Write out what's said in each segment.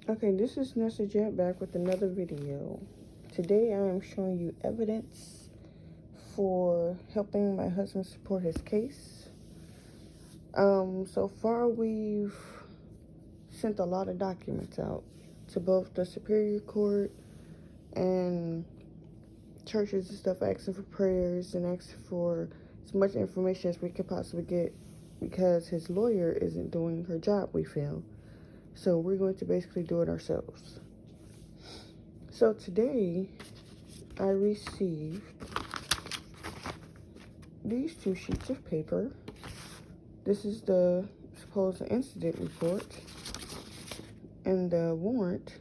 Okay, this is Nessa Jet back with another video. Today I am showing you evidence for helping my husband support his case. So far we've sent a lot of documents out to both the Superior Court and churches and stuff, asking for prayers and asking for as much information as we could possibly get because his lawyer isn't doing her job, we feel. So we're going to basically do it ourselves. So today I received these two sheets of paper. This is the supposed incident report and the warrant.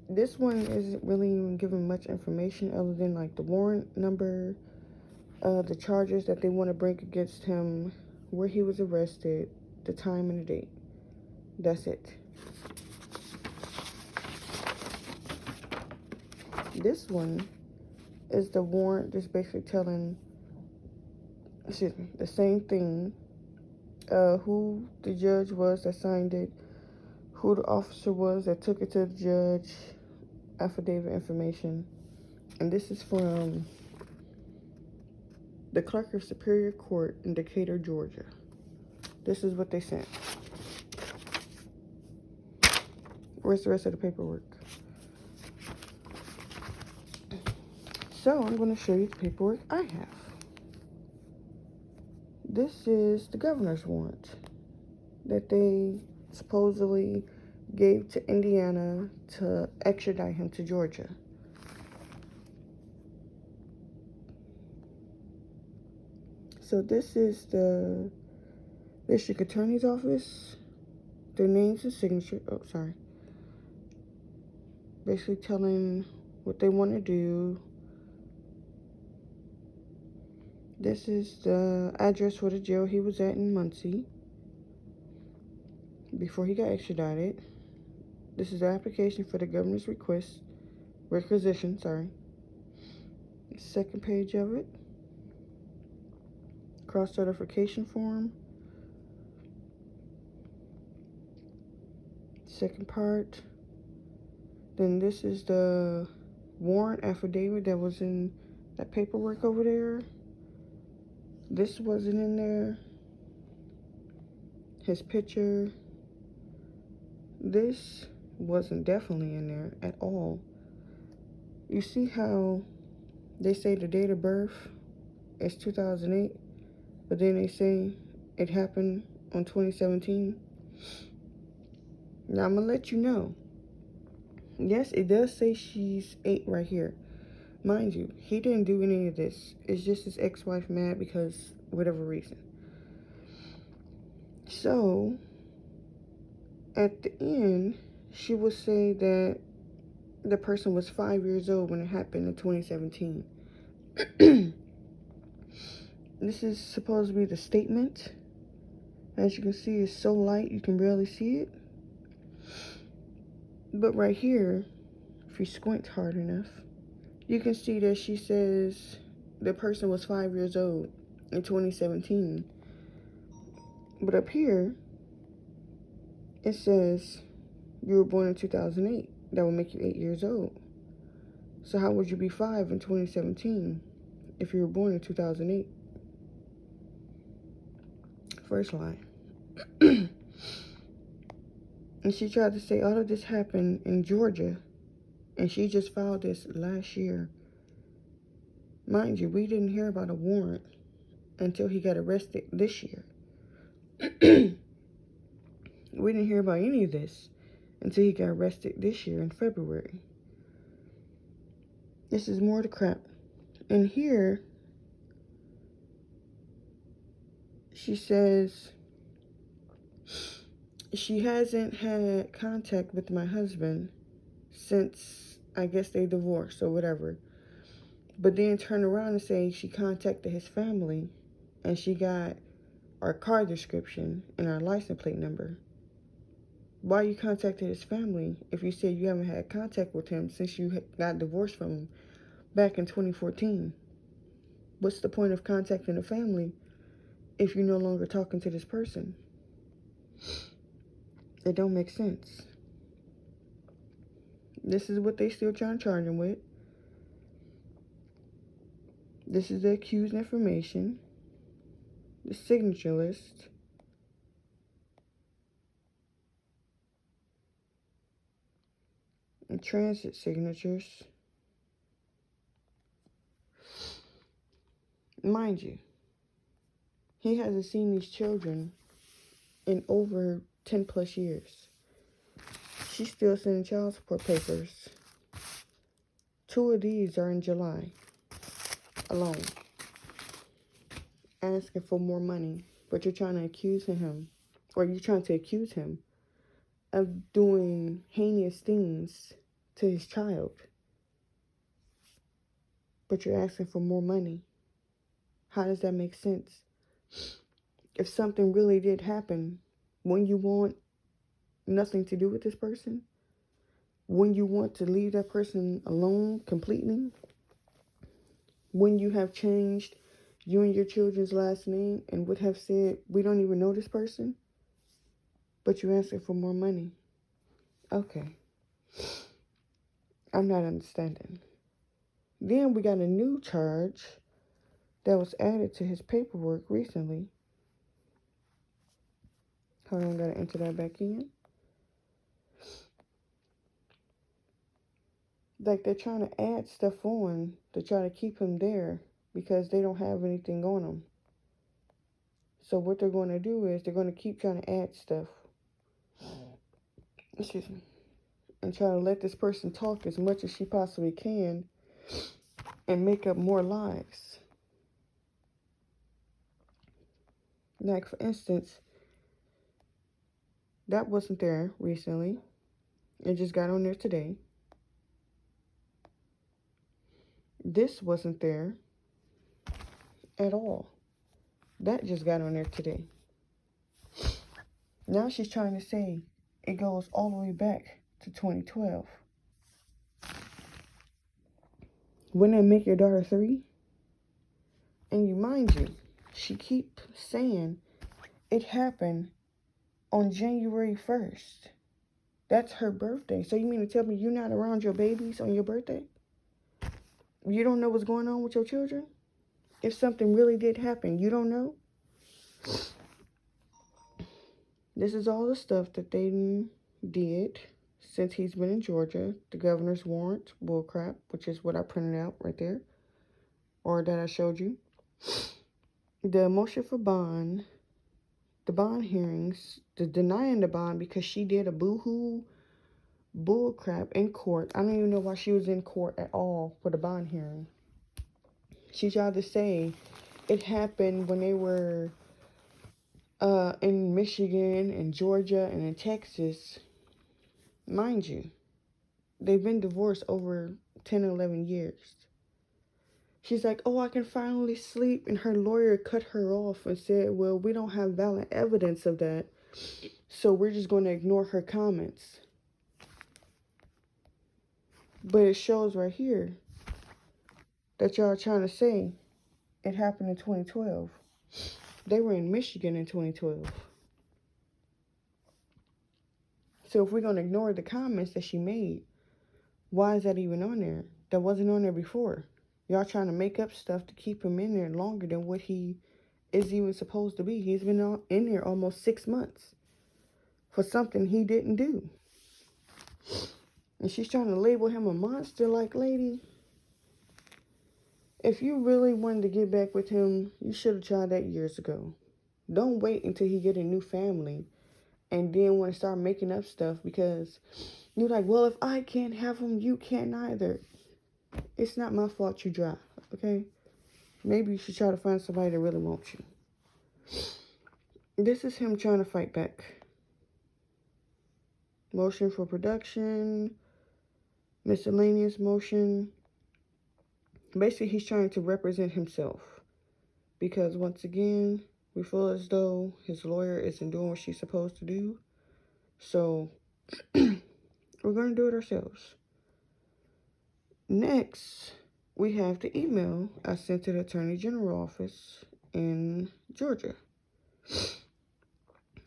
This one isn't really even giving much information other than like the warrant number, the charges that they want to bring against him, where he was arrested, the time and the date. That's it. This one is the warrant that's basically telling, the same thing. Who the judge was that signed it, who the officer was that took it to the judge, affidavit information. And this is from the Clerk of Superior Court in Decatur, Georgia. This is what they sent. Where's the rest of the paperwork? So I'm going to show you the paperwork I have. This is the governor's warrant that they supposedly gave to Indiana to extradite him to Georgia. So this is the district attorney's office, their names and signature. Oh, sorry. Basically telling what they want to do. This is the address for the jail he was at in Muncie before he got extradited. This is the application for the governor's requisition, Second page of it. Cross certification form. Second part. Then this is the warrant affidavit that was in that paperwork over there. This wasn't in there. His picture. This wasn't definitely in there at all. You see how they say the date of birth is 2008, but then they say it happened on 2017? Now I'm going to let you know. Yes, it does say she's 8 right here. Mind you, he didn't do any of this. It's just his ex-wife mad because whatever reason. So, at the end, she would say that the person was 5 years old when it happened in 2017. This is supposed to be the statement. As you can see, it's so light you can barely see it. But right here, if you squint hard enough, you can see that she says the person was 5 years old in 2017. But up here, it says you were born in 2008. That would make you 8 years old. So how would you be 5 in 2017 if you were born in 2008? First line. And she tried to say all of this happened in Georgia, and she just filed this last year. Mind you, we didn't hear about a warrant until he got arrested this year. We didn't hear about any of this until he got arrested this year in February. This is more the crap. And here, she says she hasn't had contact with my husband since, I guess, they divorced or whatever. But then turn around and say she contacted his family and she got our car description and our license plate number. Why you contacted his family if you said you haven't had contact with him since you got divorced from him back in 2014? What's the point of contacting the family if you're no longer talking to this person? It don't make sense. This is what they still trying to charge him with. This is the accused information. The signature list. And transit signatures. Mind you, he hasn't seen these children in over 10 plus years. She's still sending child support papers. 2 of these are in July alone. Asking for more money. But you're trying to accuse him, or you're trying to accuse him of doing heinous things to his child. But you're asking for more money. How does that make sense? If something really did happen, when you want nothing to do with this person, when you want to leave that person alone completely, when you have changed you and your children's last name and would have said, we don't even know this person, but you're asking for more money. Okay. I'm not understanding. Then we got a new charge that was added to his paperwork recently. Hold on, gotta enter that back in. Like, they're trying to add stuff on to try to keep him there because they don't have anything on him. So what they're going to do is they're going to keep trying to add stuff. Excuse me. And try to let this person talk as much as she possibly can and make up more lies. Like, for instance, that wasn't there recently. It just got on there today. This wasn't there at all. That just got on there today. Now she's trying to say it goes all the way back to 2012. Wouldn't that make your daughter 3? And you, mind you, she keeps saying it happened on January 1st. That's her birthday. So you mean to tell me you're not around your babies on your birthday? You don't know what's going on with your children? If something really did happen, you don't know? This is all the stuff that they did since he's been in Georgia. The governor's warrant, bullcrap, which is what I printed out right there, or that I showed you. The motion for bond, the bond hearings, the denying the bond because she did a boo-hoo bullcrap in court. I don't even know why she was in court at all for the bond hearing. She tried to say it happened when they were in Michigan and Georgia and in Texas. Mind you, they've been divorced over 10 or 11 years. She's like, oh, I can finally sleep. And her lawyer cut her off and said, well, we don't have valid evidence of that, so we're just going to ignore her comments. But it shows right here that y'all are trying to say it happened in 2012. They were in Michigan in 2012. So if we're going to ignore the comments that she made, why is that even on there? That wasn't on there before. Y'all trying to make up stuff to keep him in there longer than what he is even supposed to be. He's been in there almost 6 months for something he didn't do. And she's trying to label him a monster. Like, lady, if you really wanted to get back with him, you should have tried that years ago. Don't wait until he get a new family and then want to start making up stuff because you're like, well, if I can't have him, you can't either. It's not my fault you drive, okay? Maybe you should try to find somebody that really wants you. This is him trying to fight back. Motion for production, miscellaneous motion. Basically, he's trying to represent himself. Because once again, we feel as though his lawyer isn't doing what she's supposed to do. So, we're going to do it ourselves. Next, we have the email I sent to the Attorney General office in Georgia.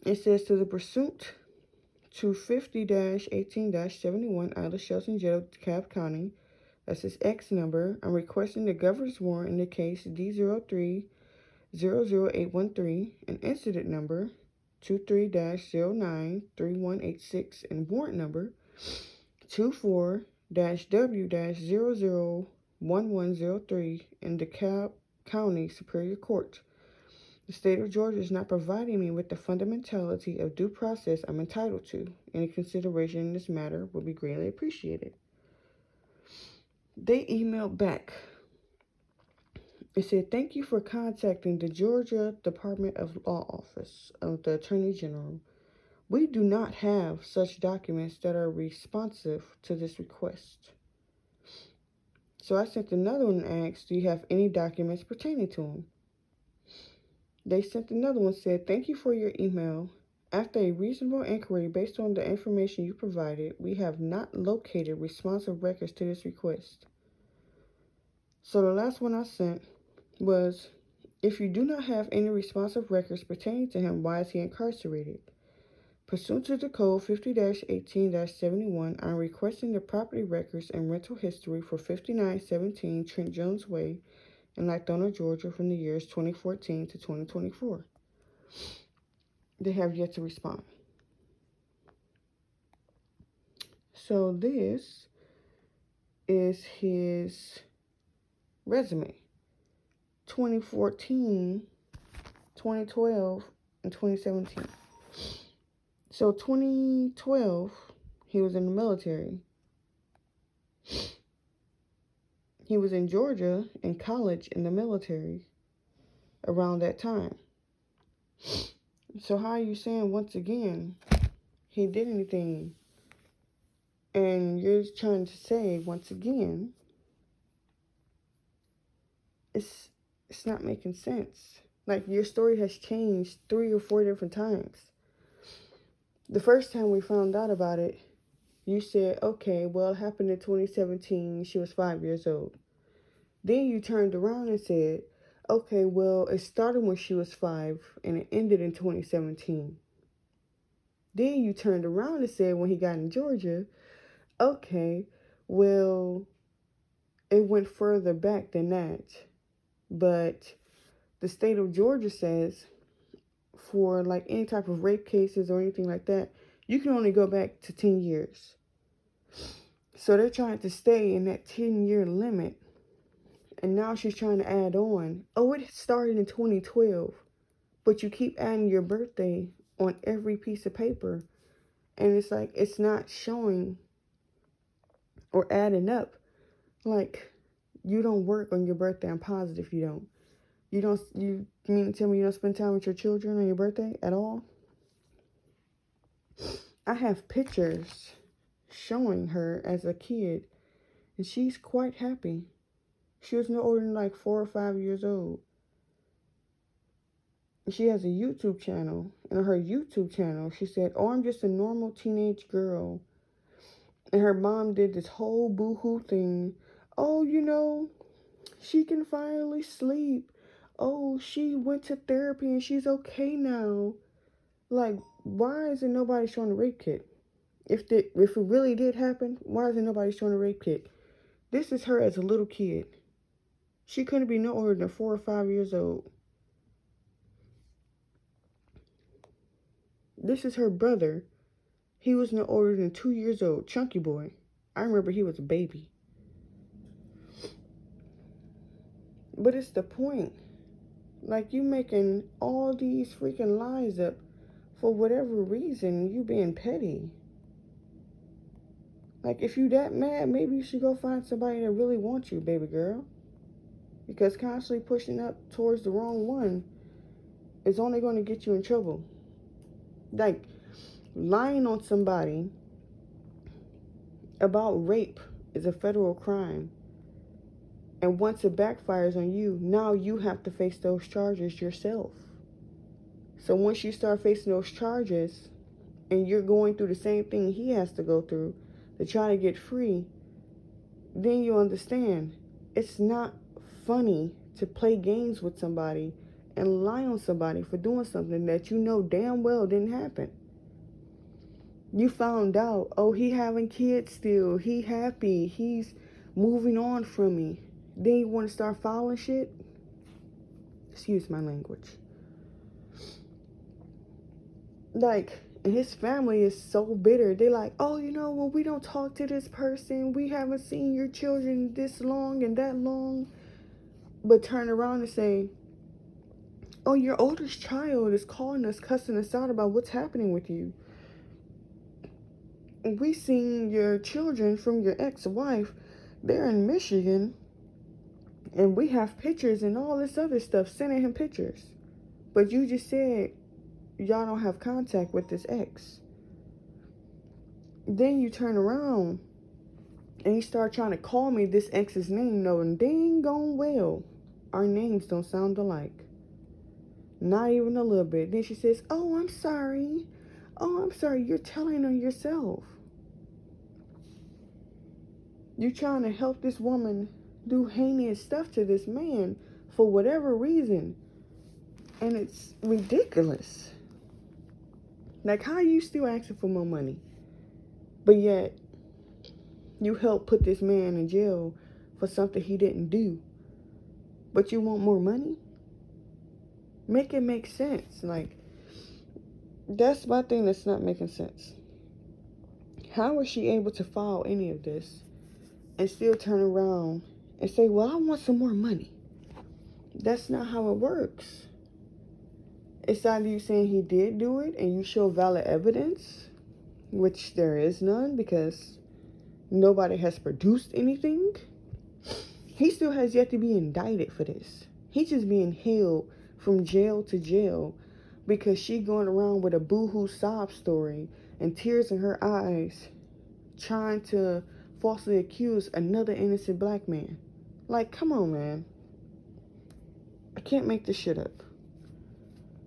It says, to the pursuit to 50-18-71 out of Shelton Jail, DeKalb County. That's his X number. I'm requesting the governor's warrant in the case D03-00813, an incident number 23-093186, and warrant number 24-W-001103 in DeKalb County Superior Court. The state of Georgia is not providing me with the fundamentality of due process I'm entitled to. Any consideration in this matter will be greatly appreciated. They emailed back. It said, thank you for contacting the Georgia Department of Law Office of the Attorney General. We do not have such documents that are responsive to this request. So I sent another one and asked, do you have any documents pertaining to them? They sent another one, said, thank you for your email. After a reasonable inquiry based on the information you provided, we have not located responsive records to this request. So the last one I sent was, if you do not have any responsive records pertaining to him, why is he incarcerated? Pursuant to the code 50-18-71, I'm requesting the property records and rental history for 5917 Trent Jones Way in Latona, Georgia from the years 2014 to 2024. They have yet to respond. So this is his resume. 2014, 2012, and 2017. So 2012, he was in the military. He was in Georgia in college in the military around that time. So how are you saying once again he did anything? And you're trying to say once again it's not making sense. Like, your story has changed 3 or 4 different times. The first time we found out about it, you said, okay, well, it happened in 2017. She was 5 years old. Then you turned around and said, okay, well, it started when she was 5 and it ended in 2017. Then you turned around and said when he got in Georgia, okay, well, it went further back than that. But the state of Georgia says for like any type of rape cases or anything like that, you can only go back to 10 years. So they're trying to stay in that 10-year limit. And now she's trying to add on, oh, it started in 2012. But you keep adding your birthday on every piece of paper. And it's like, it's not showing or adding up. Like, you don't work on your birthday. I'm positive you don't. You mean to tell me you don't spend time with your children on your birthday at all? I have pictures showing her as a kid, and she's quite happy. She was no older than like 4 or 5 years old. She has a YouTube channel, and on her YouTube channel, she said, oh, I'm just a normal teenage girl. And her mom did this whole boo-hoo thing. Oh, she can finally sleep. Oh, she went to therapy and she's okay now. Like, why isn't nobody showing a rape kit? If it really did happen, why isn't nobody showing a rape kit? This is her as a little kid. She couldn't be no older than 4 or 5 years old. This is her brother. He was no older than 2 years old. Chunky boy. I remember he was a baby. But it's the point. Like, you making all these freaking lies up for whatever reason. You being petty. Like, if you that mad, maybe you should go find somebody that really wants you, baby girl. Because constantly pushing up towards the wrong one is only going to get you in trouble. Like, lying on somebody about rape is a federal crime. And once it backfires on you, now you have to face those charges yourself. So once you start facing those charges and you're going through the same thing he has to go through to try to get free, then you understand it's not funny to play games with somebody and lie on somebody for doing something that you know damn well didn't happen. You found out, oh, he having kids still. He happy. He's moving on from me. Then you want to start filing shit? Excuse my language. Like, and his family is so bitter. They like, oh, well, we don't talk to this person. We haven't seen your children this long and that long. But turn around and say, oh, your oldest child is calling us, cussing us out about what's happening with you. We seen your children from your ex-wife. They're in Michigan. And we have pictures and all this other stuff, sending him pictures. But you just said y'all don't have contact with this ex. Then you turn around and you start trying to call me this ex's name, knowing dang gone well our names don't sound alike. Not even a little bit. Then she says, oh, I'm sorry. Oh, I'm sorry. You're telling on yourself. You're trying to help this woman do heinous stuff to this man for whatever reason. And it's ridiculous. Like, how are you still asking for more money? But yet, you helped put this man in jail for something he didn't do. But you want more money? Make it make sense. Like, that's my thing that's not making sense. How was she able to file any of this and still turn around and say, well, I want some more money? That's not how it works. It's either you saying he did do it and you show valid evidence, which there is none because nobody has produced anything. He still has yet to be indicted for this. He's just being held from jail to jail because she going around with a boohoo sob story and tears in her eyes trying to falsely accuse another innocent black man. Like, come on, man. I can't make this shit up.